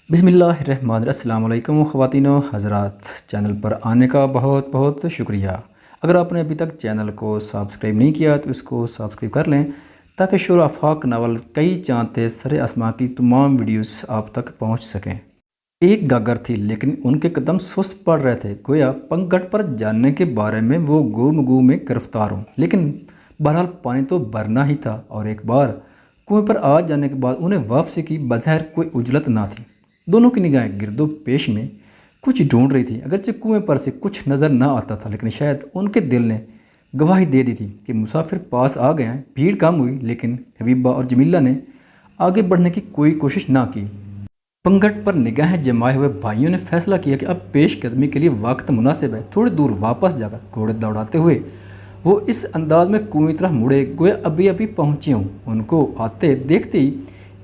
बिस्मिल्लाहिर्रहमानिर्रहीम। अस्सलाम वालेकुम ख़वातीन व हज़रात, चैनल पर आने का बहुत बहुत शुक्रिया। अगर आपने अभी तक चैनल को सब्सक्राइब नहीं किया तो इसको सब्सक्राइब कर लें ताकि शुर आफाक नावल कई चांते सरे आसमां की तमाम वीडियोस आप तक पहुंच सकें। एक गागर थी लेकिन उनके कदम सुस्त पड़ रहे थे, गोया पंगट पर जाने के बारे में वो गुम में गिरफ्तार हों। लेकिन बहरहाल पानी तो भरना ही था और एक बार कुएं पर आ जाने के बाद उन्हें वापसी की बज़ाहिर कोई उजलत ना थी। दोनों की निगाहें गिरदो पेश में कुछ ढूंढ रही थी। अगरचे कुएं पर से कुछ नज़र ना आता था, लेकिन शायद उनके दिल ने गवाही दे दी थी कि मुसाफिर पास आ गए हैं। भीड़ कम हुई लेकिन हबीबा और जमीला ने आगे बढ़ने की कोई कोशिश ना की। पंगट पर निगाहें जमाए हुए भाइयों ने फैसला किया कि अब पेशकदमी के लिए वक्त मुनासिब है। थोड़ी दूर वापस जाकर घोड़े दौड़ाते हुए वो इस अंदाज में कुएं की तरफ मुड़े, गोया अभी अभी पहुँचे हों। उनको आते देखते ही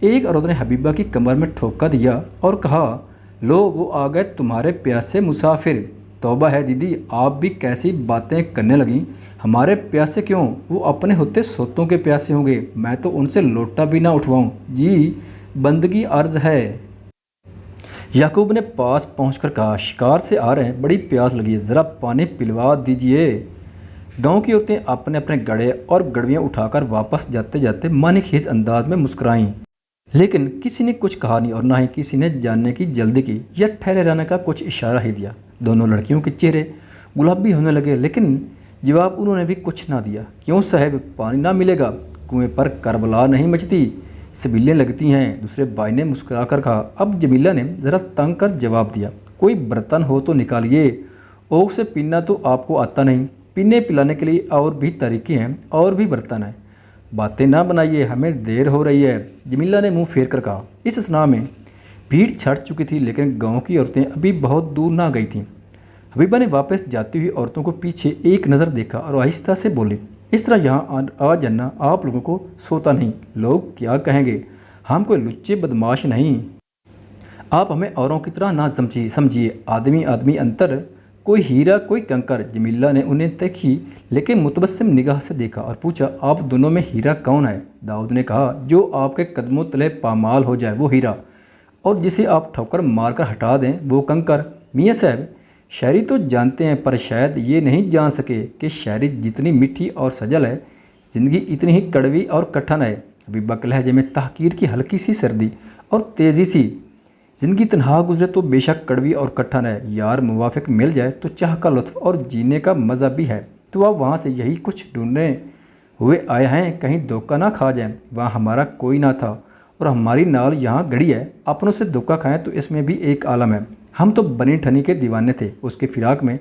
एक औरत ने हबीबा की कमर में ठोका दिया और कहा, लो वो आ गए तुम्हारे प्यासे मुसाफिर। तौबा है दीदी, आप भी कैसी बातें करने लगीं। हमारे प्यासे क्यों, वो अपने होते सोतों के प्यासे होंगे। मैं तो उनसे लोटा भी ना उठवाऊं। जी बंदगी अर्ज है। याकूब ने पास पहुंचकर कहा, शिकार से आ रहे हैं, बड़ी प्यास लगी है, ज़रा पानी पिलवा दीजिए। गांव की औरतें अपने अपने गड़े और गड़वियाँ उठाकर वापस जाते जाते मानिखीज अंदाज में मुस्कुराईं, लेकिन किसी ने कुछ कहा नहीं और ना ही किसी ने जानने की जल्दी की या ठहरे रहने का कुछ इशारा ही दिया। दोनों लड़कियों के चेहरे गुलाबी होने लगे, लेकिन जवाब उन्होंने भी कुछ ना दिया। क्यों साहब, पानी ना मिलेगा? कुएं पर करबला नहीं मचती, सबीलें लगती हैं, दूसरे भाई ने मुस्कुरा कर कहा। अब जमीला ने ज़रा तंग कर जवाब दिया, कोई बर्तन हो तो निकालिए। ओग से पीना तो आपको आता नहीं, पीने पिलाने के लिए और भी तरीके हैं, और भी बर्तन हैं। बातें ना बनाइए, हमें देर हो रही है, जमीला ने मुंह फेर कर कहा। इस स्नाह में भीड़ छट चुकी थी, लेकिन गांव की औरतें अभी बहुत दूर ना गई थीं। हबीबा ने वापस जाती हुई औरतों को पीछे एक नज़र देखा और आहिस्ता से बोली, इस तरह यहाँ आ जाना आप लोगों को सोता नहीं, लोग क्या कहेंगे। हम कोई लुच्चे बदमाश नहीं, आप हमें औरों की तरह ना समझिए। आदमी आदमी अंतर, कोई हीरा कोई कंकर। जमीला ने उन्हें देखी लेकिन मुतबस्सिम निगाह से देखा और पूछा, आप दोनों में हीरा कौन है? दाऊद ने कहा, जो आपके कदमों तले पामाल हो जाए वो हीरा, और जिसे आप ठोकर मारकर हटा दें वो कंकर। मियाँ साहब, शायरी तो जानते हैं पर शायद ये नहीं जान सके कि शायरी जितनी मीठी और सजल है, ज़िंदगी इतनी ही कड़वी और कठिन है। हबीबा के लहजे में तहकीर की हल्की सी सर्दी और तेज़ी सी। ज़िंदगी तन्हा गुजरे तो बेशक कड़वी और कठिन है, यार मुवाफिक मिल जाए तो चाह का लुत्फ़ और जीने का मज़ा भी है। तो आप वहाँ से यही कुछ ढूंढने हुए आए हैं, कहीं धोखा ना खा जाएं। वहाँ हमारा कोई ना था और हमारी नाल यहाँ गड़ी है। अपनों से धोखा खाएं तो इसमें भी एक आलम है। हम तो बनी ठनी के दीवाने थे, उसके फिराक में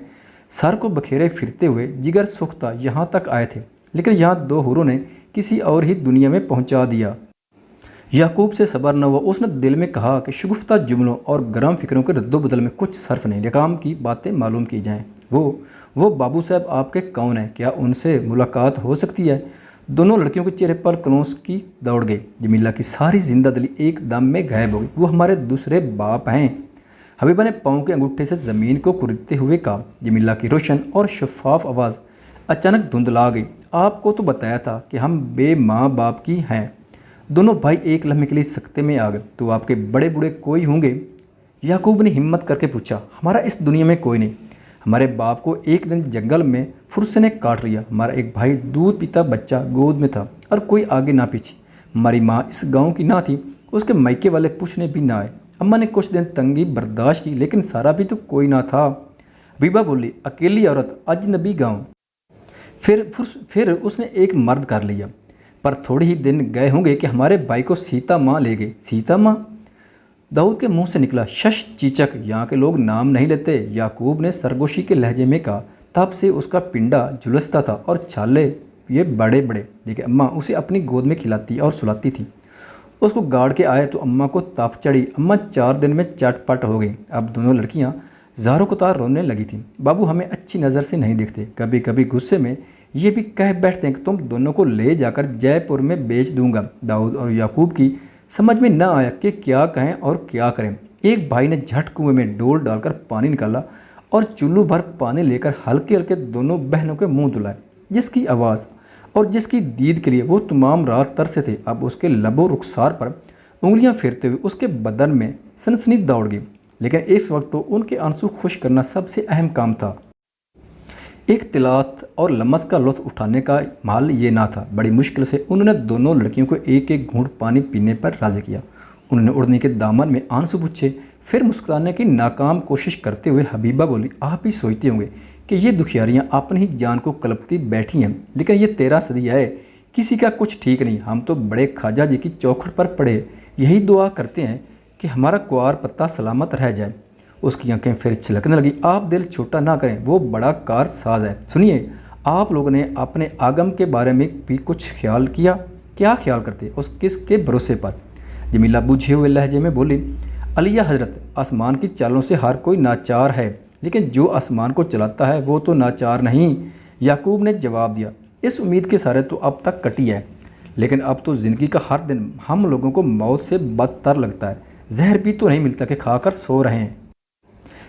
सर को बखेरे फिरते हुए जिगर सुख्ता यहाँ तक आए थे, लेकिन यहाँ दो हुरों ने किसी और ही दुनिया में पहुँचा दिया। याकूब से सबर न हुआ, उसने दिल में कहा कि शगुफ्ता जुमलों और गरम फिक्रों के रद्दोबदल में कुछ सर्फ नहीं, काम की बातें मालूम की जाएं। वो बाबू साहब आपके कौन है, क्या उनसे मुलाकात हो सकती है? दोनों लड़कियों के चेहरे पर कनौस की दौड़ गई। जमीला की सारी जिंदा दिली एक दम में गायब हो गई। वो हमारे दूसरे बाप हैं। हबीबा ने पाँव के अंगूठे से ज़मीन को कुरेदते हुए कहा। जमीला की रोशन और शफाफ आवाज़ अचानक धुंधला गई। आपको तो बताया था कि हम बे माँ बाप की हैं। दोनों भाई एक लम्हे के लिए सकते में आ गए। तो आपके बड़े बूढ़े कोई होंगे? याकूब ने हिम्मत करके पूछा। हमारा इस दुनिया में कोई नहीं। हमारे बाप को एक दिन जंगल में फुरसे ने काट लिया। हमारा एक भाई दूध पीता बच्चा गोद में था और कोई आगे ना पीछे। हमारी माँ इस गांव की ना थी, उसके मायके वाले पूछने भी ना आए। अम्मा ने कुछ दिन तंगी बर्दाश्त की, लेकिन सारा भी तो कोई ना था। हबीबा बोली, अकेली औरत, अजनबी गाँव। फिर उसने एक मर्द कर लिया, पर थोड़े ही दिन गए होंगे कि हमारे भाई को सीता माँ ले गई। सीता माँ? दाऊद के मुंह से निकला शश चीचक। यहाँ के लोग नाम नहीं लेते, याकूब ने सरगोशी के लहजे में कहा। तब से उसका पिंडा झुलसता था और छाले ये बड़े बड़े, लेकिन अम्मा उसे अपनी गोद में खिलाती और सुलाती थी। उसको गाड़ के आए तो अम्मा को ताप चढ़ी। अम्मा 4 दिन में चटपट हो गई। अब दोनों लड़कियाँ ज़ारों कतार रोने लगी थीं। बाबू हमें अच्छी नज़र से नहीं देखते, कभी कभी गुस्से में ये भी कह बैठते हैं कि तुम दोनों को ले जाकर जयपुर में बेच दूंगा। दाऊद और याकूब की समझ में न आया कि क्या कहें और क्या करें। एक भाई ने झट कुएं में डोल डालकर पानी निकाला और चुल्लू भर पानी लेकर हल्के हल्के दोनों बहनों के मुंह धुलाए। जिसकी आवाज़ और जिसकी दीद के लिए वो तमाम रात तरसे थे, अब उसके लबो रुखसार पर انگلیاں پھیرتے ہوئے اس کے بدن میں سنسنی دوڑ گئی، لیکن اس وقت تو ان کے آنسو خشک کرنا سب سے اہم کام تھا۔ ایک طلعت اور لمس کا لطف اٹھانے کا محل یہ نہ تھا۔ بڑی مشکل سے انہوں نے دونوں لڑکیوں کو ایک ایک گھونٹ پانی پینے پر راضی کیا۔ انہوں نے اڑنے کے دامن میں آنسو پوچھے، پھر مسکرانے کی ناکام کوشش کرتے ہوئے حبیبہ بولی، آپ بھی سوچتے ہوں گے کہ یہ دکھیاریاں اپنی ہی جان کو کلپتی بیٹھی ہیں، لیکن یہ 13 صدی ہے، کسی کا کچھ ٹھیک نہیں۔ ہم تو بڑے خواجہ جی کی چوکھٹ پر پڑے یہی دعا کرتے ہیں کہ ہمارا کوار پتہ سلامت رہ جائے۔ اس کی آنکھیں پھر چھلکنے لگی، آپ دل چھوٹا نہ کریں، وہ بڑا کار ساز ہے۔ سنیے، آپ لوگوں نے اپنے آگم کے بارے میں بھی کچھ خیال کیا؟ کیا خیال کرتے؟ اس کس کے بھروسے پر؟ جمیلہ بجھے ہوئے لہجے میں بولی، علیہ حضرت، آسمان کی چالوں سے ہر کوئی ناچار ہے، لیکن جو آسمان کو چلاتا ہے وہ تو ناچار نہیں۔ یعقوب نے جواب دیا، اس امید کے سارے تو اب تک کٹی ہے، لیکن اب تو زندگی کا ہر دن ہم لوگوں کو موت سے بدتر لگتا ہے۔ زہر بھی تو نہیں ملتا کہ کھا کر سو رہے ہیں۔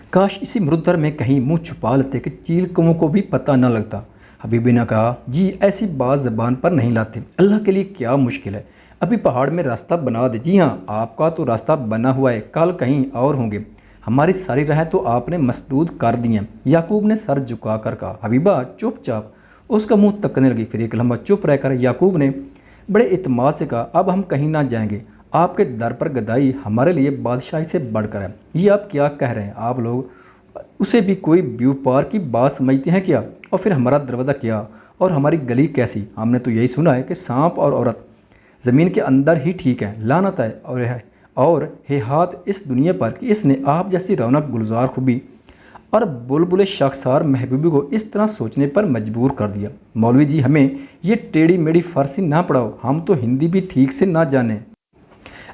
کاش اسی مردر میں کہیں منہ چھپا لیتے کہ چیل کموں کو بھی پتہ نہ لگتا۔ حبیبی نے کہا، جی ایسی بات زبان پر نہیں لاتے، اللہ کے لیے کیا مشکل ہے، ابھی پہاڑ میں راستہ بنا دے۔ جی ہاں، آپ کا تو راستہ بنا ہوا ہے، کل کہیں اور ہوں گے، ہماری ساری راہیں تو آپ نے مسدود کر دی ہیں۔ یعقوب نے سر جھکا کر کہا۔ حبیبہ چپ چاپ اس کا منہ تکنے لگی، پھر ایک لمحہ چپ رہ کر یعقوب نے بڑے اعتماد سے کہا، اب ہم کہیں نہ جائیں گے، آپ کے در پر گدائی ہمارے لیے بادشاہی سے بڑھ کر ہے۔ یہ آپ کیا کہہ رہے ہیں؟ آپ لوگ اسے بھی کوئی بیوپار کی بات سمجھتے ہیں کیا؟ اور پھر ہمارا دروازہ کیا اور ہماری گلی کیسی؟ ہم نے تو یہی سنا ہے کہ سانپ اور عورت زمین کے اندر ہی ٹھیک ہے، لعنت ہے اور ہیہات اس دنیا پر کہ اس نے آپ جیسی رونق گلزار خوبی اور بلبل شاخسار محبوبی کو اس طرح سوچنے پر مجبور کر دیا۔ مولوی جی، ہمیں یہ ٹیڑھی میڑھی فارسی نہ پڑھاؤ، ہم تو ہندی بھی ٹھیک سے نہ جانیں۔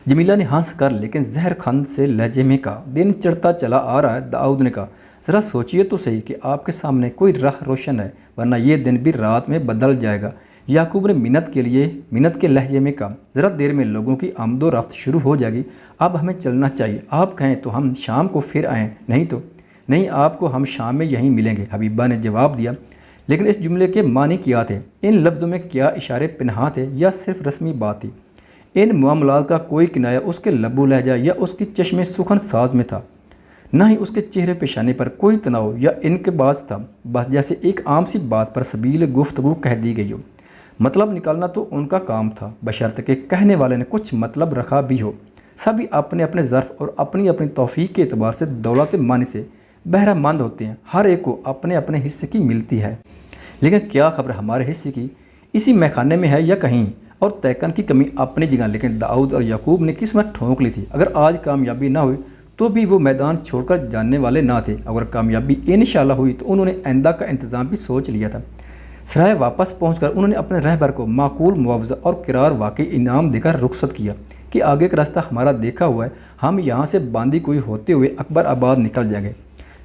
جمیلہ نے ہنس کر لیکن زہر خند سے لہجے میں کہا، دن چڑھتا چلا آ رہا ہے۔ داؤد نے کہا، ذرا سوچئے تو صحیح کہ آپ کے سامنے کوئی راہ روشن ہے، ورنہ یہ دن بھی رات میں بدل جائے گا۔ یعقوب نے منت کے لہجے میں کہا، ذرا دیر میں لوگوں کی آمد و رفت شروع ہو جائے گی، اب ہمیں چلنا چاہیے۔ آپ کہیں تو ہم شام کو پھر آئیں، نہیں آپ کو ہم شام میں یہیں ملیں گے۔ حبیبہ نے جواب دیا، لیکن اس جملے کے معنی کیا تھے؟ ان لفظوں میں کیا اشارے پنہاں تھے یا صرف رسمی بات تھی؟ ان معاملات کا کوئی کنایہ اس کے لب و لہجہ یا اس کی چشم سخن ساز میں تھا، نہ ہی اس کے چہرے پیشانے پر کوئی تناؤ یا انکباس تھا، بس جیسے ایک عام سی بات پر سبیل گفتگو کہہ دی گئی ہو۔ مطلب نکالنا تو ان کا کام تھا، بشرط کہ کہنے والے نے کچھ مطلب رکھا بھی ہو۔ سبھی اپنے اپنے ظرف اور اپنی اپنی توفیق کے اعتبار سے دولت معنی سے بہرہ مند ہوتے ہیں، ہر ایک کو اپنے اپنے حصے کی ملتی ہے، لیکن کیا خبر ہمارے حصے کی اسی میخانے میں ہے یا کہیں اور تیکن کی کمی اپنی جگہ۔ لیکن داؤد اور یعقوب نے قسمت ٹھونک لی تھی، اگر آج کامیابی نہ ہوئی تو بھی وہ میدان چھوڑ کر جاننے والے نہ تھے، اگر کامیابی انشاءاللہ ہوئی تو انہوں نے آئندہ کا انتظام بھی سوچ لیا تھا۔ سرائے واپس پہنچ کر انہوں نے اپنے رہبر کو معقول معاوضہ اور قرار واقعی انعام دے کر رخصت کیا کہ آگے کا راستہ ہمارا دیکھا ہوا ہے، ہم یہاں سے باندی کوئی ہوتے ہوئے اکبر آباد نکل جائیں گے۔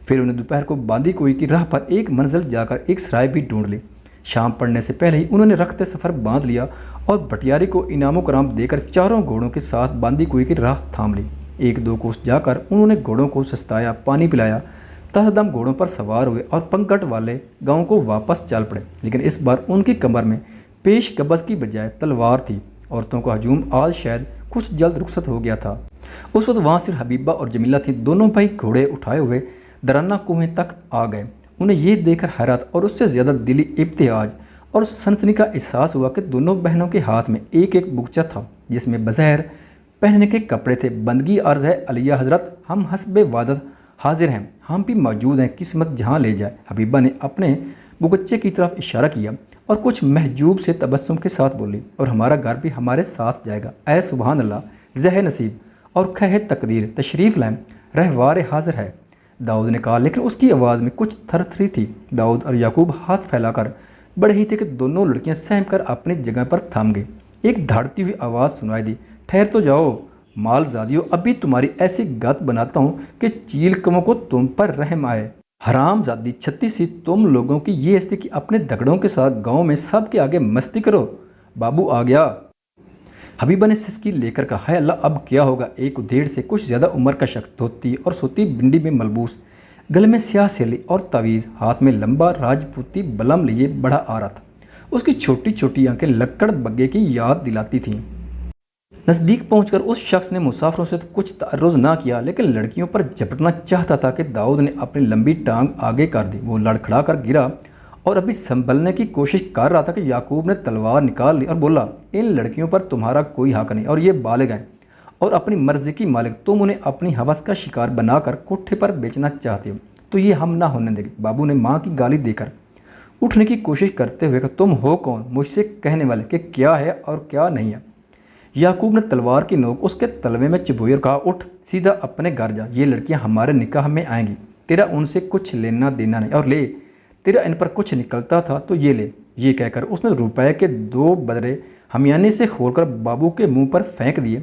پھر انہیں دوپہر کو باندی کوئی کی راہ پر ایک منزل جا کر ایک سرائے بھی ڈھونڈ لی۔ شام پڑنے سے پہلے ہی انہوں نے رخت سفر باندھ لیا اور بھٹیاری کو انعام و کرام دے کر چاروں گھوڑوں کے ساتھ باندی کوئی کی راہ تھام لی۔ ایک دو کوس جا کر انہوں نے گھوڑوں کو سستایا، پانی پلایا، تہدم گھوڑوں پر سوار ہوئے اور پنکٹ والے گاؤں کو واپس چل پڑے۔ لیکن اس بار ان کی کمر میں پیش قبض کی بجائے تلوار تھی۔ عورتوں کا ہجوم آج شاید کچھ جلد رخصت ہو گیا تھا۔ اس وقت وہاں صرف حبیبہ اور جمیلہ تھیں۔ دونوں بھائی گھوڑے اٹھائے ہوئے درانہ کنویں تک آ گئے۔ انہیں یہ دیکھ کر حیرت اور اس سے زیادہ دلی ابتہاج اور سنسنی کا احساس ہوا کہ دونوں بہنوں کے ہاتھ میں ایک ایک بگچہ تھا جس میں بظاہر پہننے کے کپڑے تھے۔ بندگی عرض ہے علیہ حضرت، ہم حسب وعدت حاضر ہیں، ہم بھی موجود ہیں، قسمت جہاں لے جائے۔ حبیبہ نے اپنے بگچے کی طرف اشارہ کیا اور کچھ محجوب سے تبسم کے ساتھ بولی، اور ہمارا گھر بھی ہمارے ساتھ جائے گا۔ اے سبحان اللہ، زہ نصیب اور کھہ تقدیر، تشریف لائیں، رہوار حاضر ہے، داؤد نے کہا، لیکن اس کی آواز میں کچھ تھر تھری تھی۔ داؤد اور یعقوب ہاتھ پھیلا کر بڑے ہی تھے کہ دونوں لڑکیاں سہم کر اپنی جگہ پر تھام گئی۔ ایک دھاڑتی ہوئی آواز سنائی دی، ٹھہر تو جاؤ مال زادیو، ابھی تمہاری ایسی گت بناتا ہوں کہ چیل کموں کو تم پر رحم آئے۔ حرام زادی چھتی سی، تم لوگوں کی یہ ہستی کہ اپنے دھگڑوں کے ساتھ گاؤں میں سب کے آگے مستی کرو۔ بابو آ گیا۔ حبیبہ نے سسکی لے کر کہا، ہے اللہ اب کیا ہوگا؟ ایک ادھیڑ سے کچھ زیادہ عمر کا شخص دھوتی اور سوتی بنڈی میں ملبوس، گلے میں سیاہ سیلی اور تعویذ، ہاتھ میں لمبا راجپوتی بلم لیے بڑھا آ رہا تھا۔ اس کی چھوٹی چھوٹی آنکھیں لکڑ بگے کی یاد دلاتی تھیں۔ नज़दीक पहुंचकर उस शख्स ने मुसाफिरों से तो कुछ तअर्रुज़ ना किया, लेकिन लड़कियों पर झपटना चाहता था कि दाऊद ने अपनी लंबी टांग आगे कर दी। वो लड़खड़ा कर गिरा और अभी संभलने की कोशिश कर रहा था कि याकूब ने तलवार निकाल ली और बोला, इन लड़कियों पर तुम्हारा कोई हक नहीं और ये बालिग हैं और अपनी मर्ज़ी की मालिक। तुम उन्हें अपनी हवस का शिकार बनाकर कोठे पर बेचना चाहते हो, तो ये हम ना होने देंगे। बाबू ने माँ की गाली देकर उठने की कोशिश करते हुए कहा, तुम हो कौन मुझसे कहने वाले कि क्या है और क्या नहीं है। याकूब ने तलवार की नोक उसके तलवे में चिबोई और कहा, उठ सीधा अपने घर जा, ये लड़कियां हमारे निकाह में आएंगी, तेरा उनसे कुछ लेना देना नहीं, और ले तेरा इन पर कुछ निकलता था तो ये ले। ये कहकर उसने रुपए के 2 बदरे हमियाने से खोलकर बाबू के मुंह पर फेंक दिए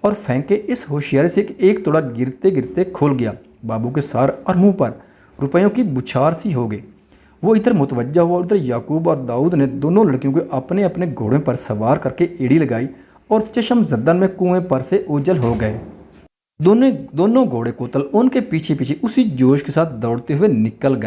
और फेंके इस होशियारी से कि एक तोड़ा गिरते गिरते खुल गया। बाबू के सर और मुंह पर रुपयों की बुछार सी हो गई। वो इधर मुतवज्जा हुआ, उधर याकूब और दाऊद ने दोनों लड़कियों को अपने अपने घोड़ों पर सवार करके एड़ी लगाई और चशम जद्दन में कुएं पर से ओझल हो गए। दोनों घोड़े कोतल उनके पीछे पीछे उसी जोश के साथ दौड़ते हुए निकल गए।